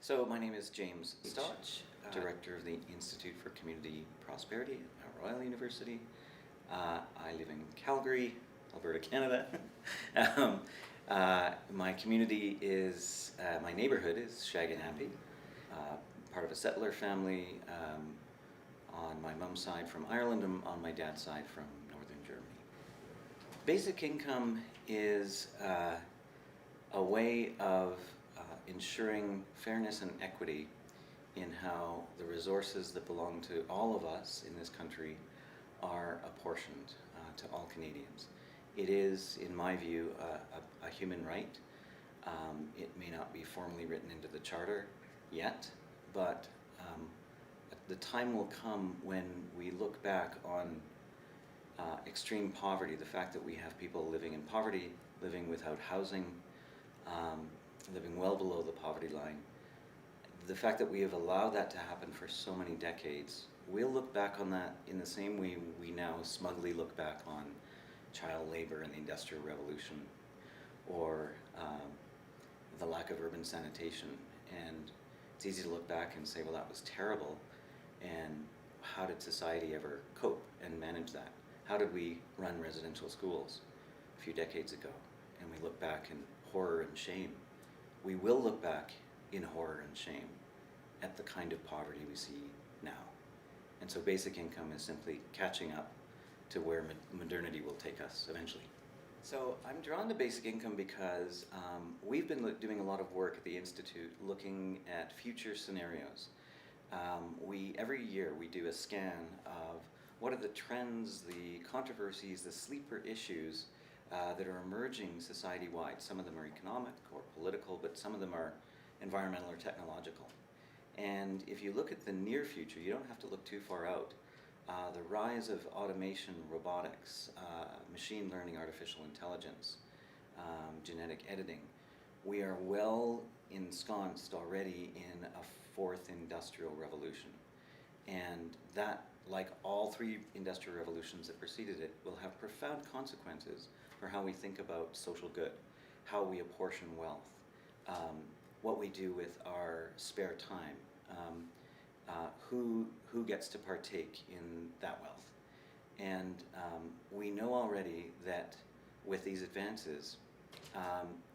So my name is James Stauch, Director of the Institute for Community Prosperity at Royal University. I live in Calgary, Alberta, Canada. My community is, my neighborhood is Shaganappy, part of a settler family on my mom's side from Ireland and on my dad's side from northern Germany. Basic income is a way of ensuring fairness and equity in how the resources that belong to all of us in this country are apportioned to all Canadians. It is, in my view, a human right. It may not be formally written into the Charter yet, but the time will come when we look back on extreme poverty, the fact that we have people living in poverty, living without housing, living well below the poverty line. The fact that we have allowed that to happen for so many decades, we'll look back on that in the same way we now smugly look back on child labor and the Industrial Revolution, or the lack of urban sanitation. And it's easy to look back and say, well, that was terrible, and how did society ever cope and manage that? How did we run residential schools a few decades ago? And we look back in horror and shame. We will look back in horror and shame at the kind of poverty we see now. And so basic income is simply catching up to where modernity will take us eventually. So I'm drawn to basic income because we've been doing a lot of work at the Institute looking at future scenarios. Every year we do a scan of what are the trends, the controversies, the sleeper issues that are emerging society-wide. Some of them are economic or political, but some of them are environmental or technological. And if you look at the near future, you don't have to look too far out. The rise of automation, robotics, machine learning, artificial intelligence, genetic editing, we are well ensconced already in a fourth industrial revolution. And that, like all three industrial revolutions that preceded it, will have profound consequences for how we think about social good, how we apportion wealth, what we do with our spare time, who gets to partake in that wealth. And we know already that with these advances,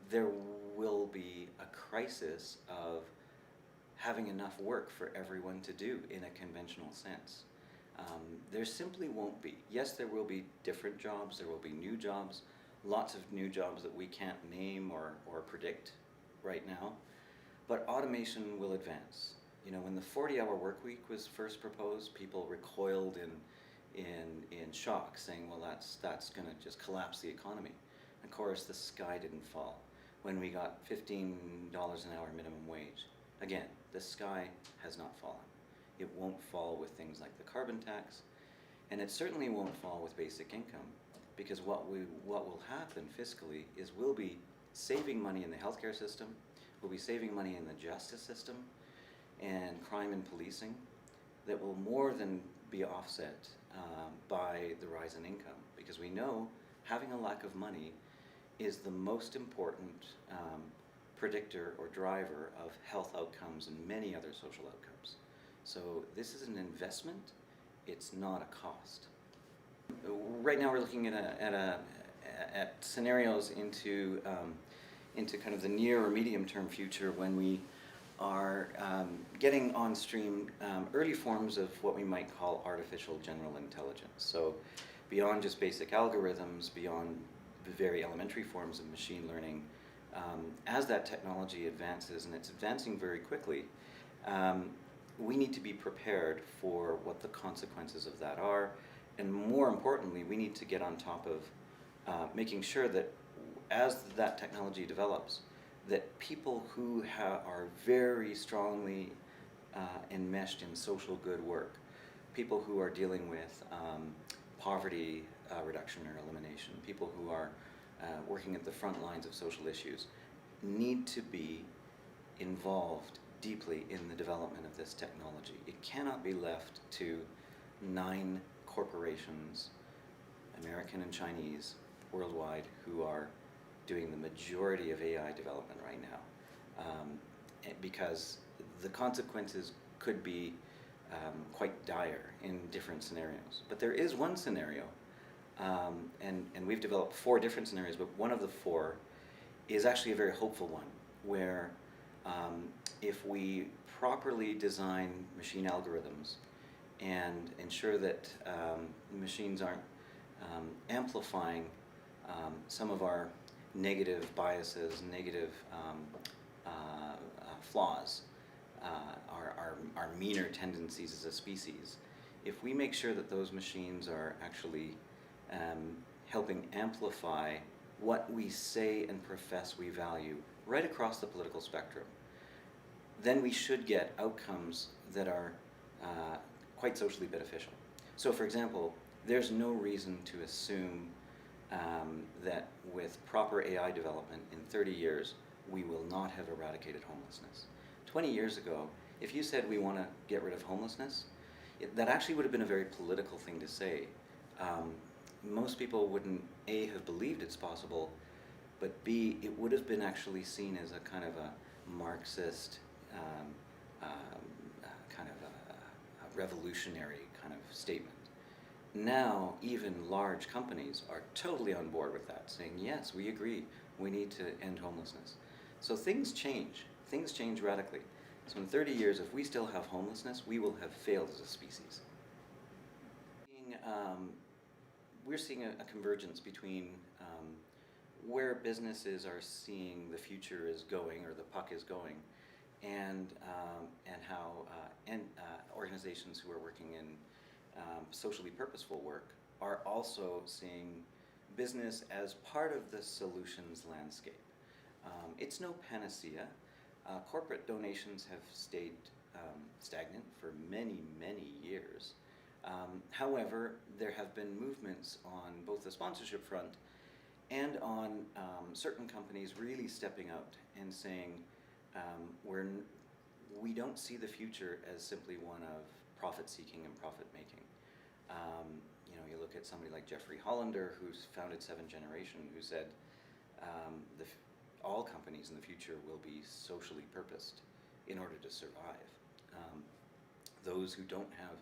there will be a crisis of having enough work for everyone to do in a conventional sense. There simply won't be. Yes, there will be different jobs, there will be new jobs, lots of new jobs that we can't name or predict right now, but automation will advance. You know, when the 40-hour work week was first proposed, people recoiled in shock, saying, well, that's going to just collapse the economy. Of course, the sky didn't fall when we got $15 an hour minimum wage. Again, the sky has not fallen. It won't fall with things like the carbon tax, and it certainly won't fall with basic income, because what will happen fiscally is we'll be saving money in the healthcare system, we'll be saving money in the justice system, and crime and policing that will more than be offset by the rise in income, because we know having a lack of money is the most important predictor or driver of health outcomes and many other social outcomes. So this is an investment, it's not a cost. Right now we're looking at scenarios into kind of the near or medium term future when we are getting on stream early forms of what we might call artificial general intelligence. So beyond just basic algorithms, beyond the very elementary forms of machine learning, as that technology advances, and it's advancing very quickly, we need to be prepared for what the consequences of that are, and more importantly, we need to get on top of making sure that as that technology develops, that people who are very strongly enmeshed in social good work, people who are dealing with poverty reduction or elimination, people who are working at the front lines of social issues, need to be involved deeply in the development of this technology. It cannot be left to 9 corporations, American and Chinese, worldwide, who are doing the majority of AI development right now, because the consequences could be quite dire in different scenarios. But there is one scenario, and we've developed 4 different scenarios, but one of the 4 is actually a very hopeful one, where if we properly design machine algorithms and ensure that machines aren't amplifying some of our negative biases, negative flaws, our meaner tendencies as a species, if we make sure that those machines are actually helping amplify what we say and profess we value right across the political spectrum, then we should get outcomes that are quite socially beneficial. So for example, there's no reason to assume that with proper AI development in 30 years, we will not have eradicated homelessness. 20 years ago, if you said we want to get rid of homelessness, that actually would have been a very political thing to say. Most people wouldn't, A, have believed it's possible, but B, it would have been actually seen as a kind of a Marxist, kind of a revolutionary kind of statement. Now, even large companies are totally on board with that, saying, yes, we agree, we need to end homelessness. So things change radically. So in 30 years, if we still have homelessness, we will have failed as a species. We're seeing a convergence between where businesses are seeing the future is going, or the puck is going, and how organizations who are working in socially purposeful work are also seeing business as part of the solutions landscape. It's no panacea. Corporate donations have stayed stagnant for many, many years. However, there have been movements on both the sponsorship front and on certain companies really stepping out and saying, we don't see the future as simply one of profit-seeking and profit-making. You look at somebody like Jeffrey Hollander, who's founded 7 Generation, who said all companies in the future will be socially purposed in order to survive. Those who don't have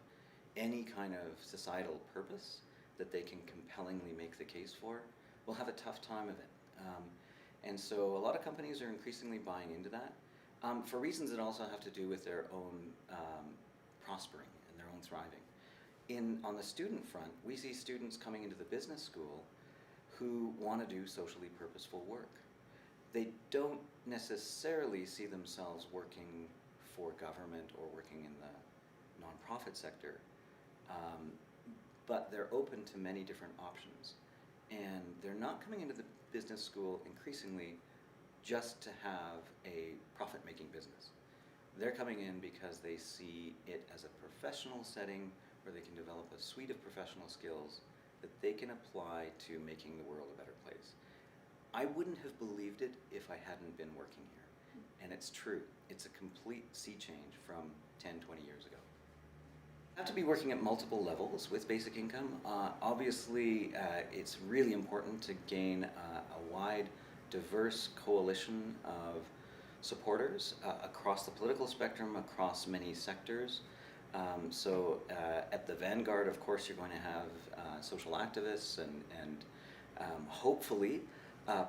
any kind of societal purpose that they can compellingly make the case for will have a tough time of it. And so a lot of companies are increasingly buying into that for reasons that also have to do with their own prospering and their own thriving. On the student front, we see students coming into the business school who want to do socially purposeful work. They don't necessarily see themselves working for government or working in the nonprofit sector, but they're open to many different options. And they're not coming into the business school increasingly just to have a profit-making business. They're coming in because they see it as a professional setting where they can develop a suite of professional skills that they can apply to making the world a better place. I wouldn't have believed it if I hadn't been working here. And it's true. It's a complete sea change from 10, 20 years ago. You have to be working at multiple levels with basic income. Obviously, it's really important to gain a wide, diverse coalition of supporters across the political spectrum, across many sectors. So at the vanguard, of course, you're going to have social activists and hopefully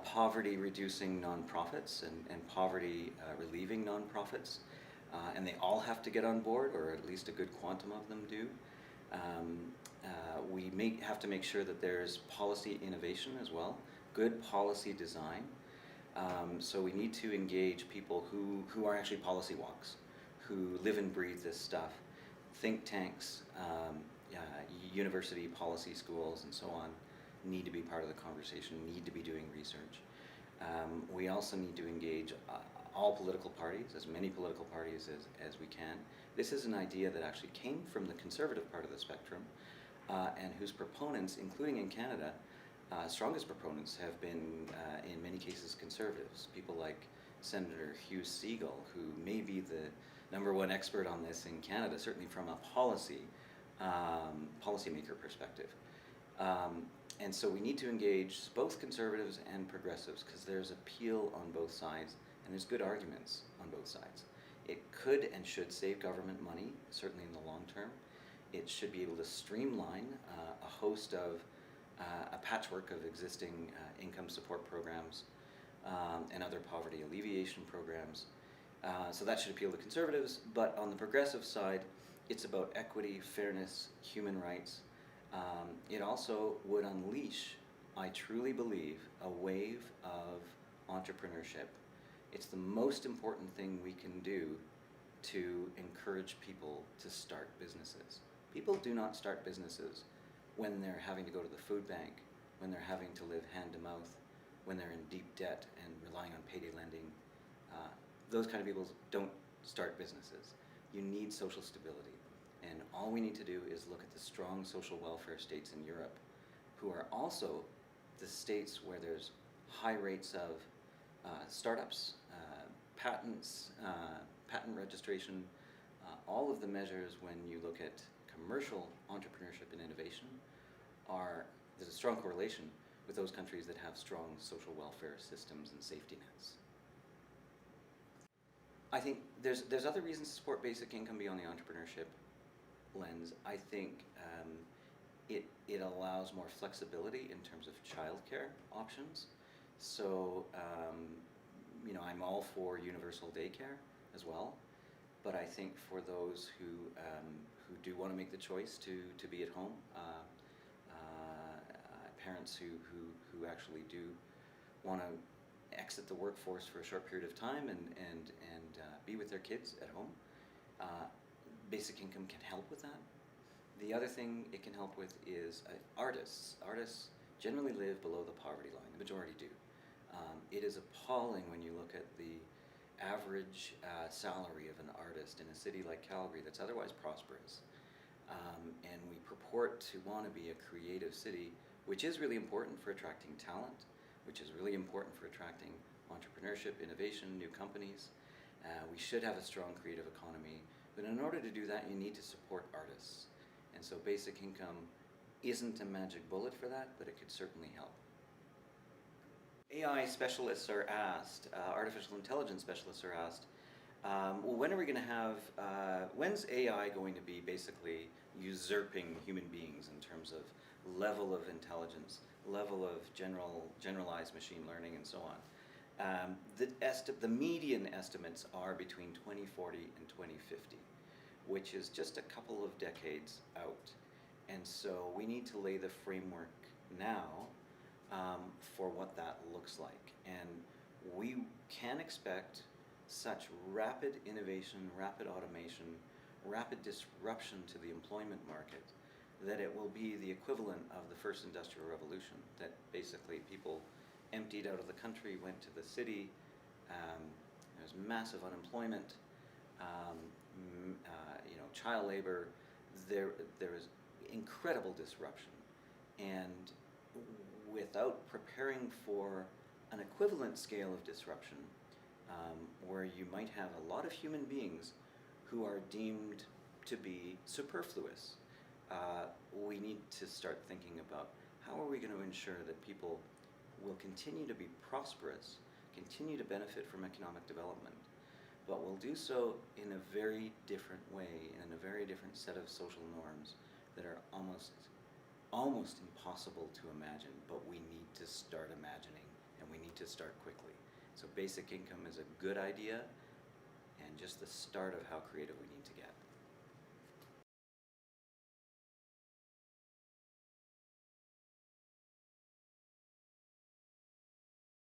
poverty-reducing nonprofits and poverty-relieving nonprofits. And they all have to get on board, or at least a good quantum of them do. We have to make sure that there's policy innovation as well, good policy design. So we need to engage people who are actually policy wonks, who live and breathe this stuff. Think tanks, university policy schools, and so on need to be part of the conversation, need to be doing research. We also need to engage all political parties, as many political parties as we can. This is an idea that actually came from the conservative part of the spectrum, and whose proponents, including in Canada, strongest proponents have been, in many cases, conservatives. People like Senator Hugh Segal, who may be the #1 expert on this in Canada, certainly from a policymaker perspective. And so we need to engage both conservatives and progressives, because there's appeal on both sides, and there's good arguments on both sides. It could and should save government money, certainly in the long term. It should be able to streamline a host of a patchwork of existing income support programs and other poverty alleviation programs. So that should appeal to conservatives, but on the progressive side, it's about equity, fairness, human rights. It also would unleash, I truly believe, a wave of entrepreneurship. It's the most important thing we can do to encourage people to start businesses. People do not start businesses when they're having to go to the food bank, when they're having to live hand to mouth, when they're in deep debt and relying on payday lending. Those kind of people don't start businesses. You need social stability. And all we need to do is look at the strong social welfare states in Europe, who are also the states where there's high rates of startups, patents, patent registration, all of the measures when you look at commercial entrepreneurship and innovation there's a strong correlation with those countries that have strong social welfare systems and safety nets. I think there's other reasons to support basic income beyond the entrepreneurship lens. I think it allows more flexibility in terms of childcare options. So, I'm all for universal daycare as well, but I think for those who do want to make the choice to be at home, parents who actually do want to exit the workforce for a short period of time and be with their kids at home, basic income can help with that. The other thing it can help with is artists. Artists generally live below the poverty line, the majority do. It is appalling when you look at the average salary of an artist in a city like Calgary that's otherwise prosperous. And we purport to want to be a creative city, which is really important for attracting talent, which is really important for attracting entrepreneurship, innovation, new companies. We should have a strong creative economy, but in order to do that, you need to support artists. And so basic income isn't a magic bullet for that, but it could certainly help. AI specialists are asked, artificial intelligence specialists are asked, when are we going to have, when's AI going to be basically usurping human beings in terms of level of intelligence, level of generalized machine learning, and so on? The median estimates are between 2040 and 2050, which is just a couple of decades out. And so we need to lay the framework now for what that looks like. And we can expect such rapid innovation, rapid automation, rapid disruption to the employment market that it will be the equivalent of the first industrial revolution, that basically people emptied out of the country, went to the city, there's massive unemployment, child labor, there is incredible disruption. And without preparing for an equivalent scale of disruption, where you might have a lot of human beings who are deemed to be superfluous, we need to start thinking about how are we going to ensure that people will continue to be prosperous, continue to benefit from economic development, but will do so in a very different way, in a very different set of social norms that are almost impossible to imagine, but we need to start imagining, and we need to start quickly. So basic income is a good idea, and just the start of how creative we need to get.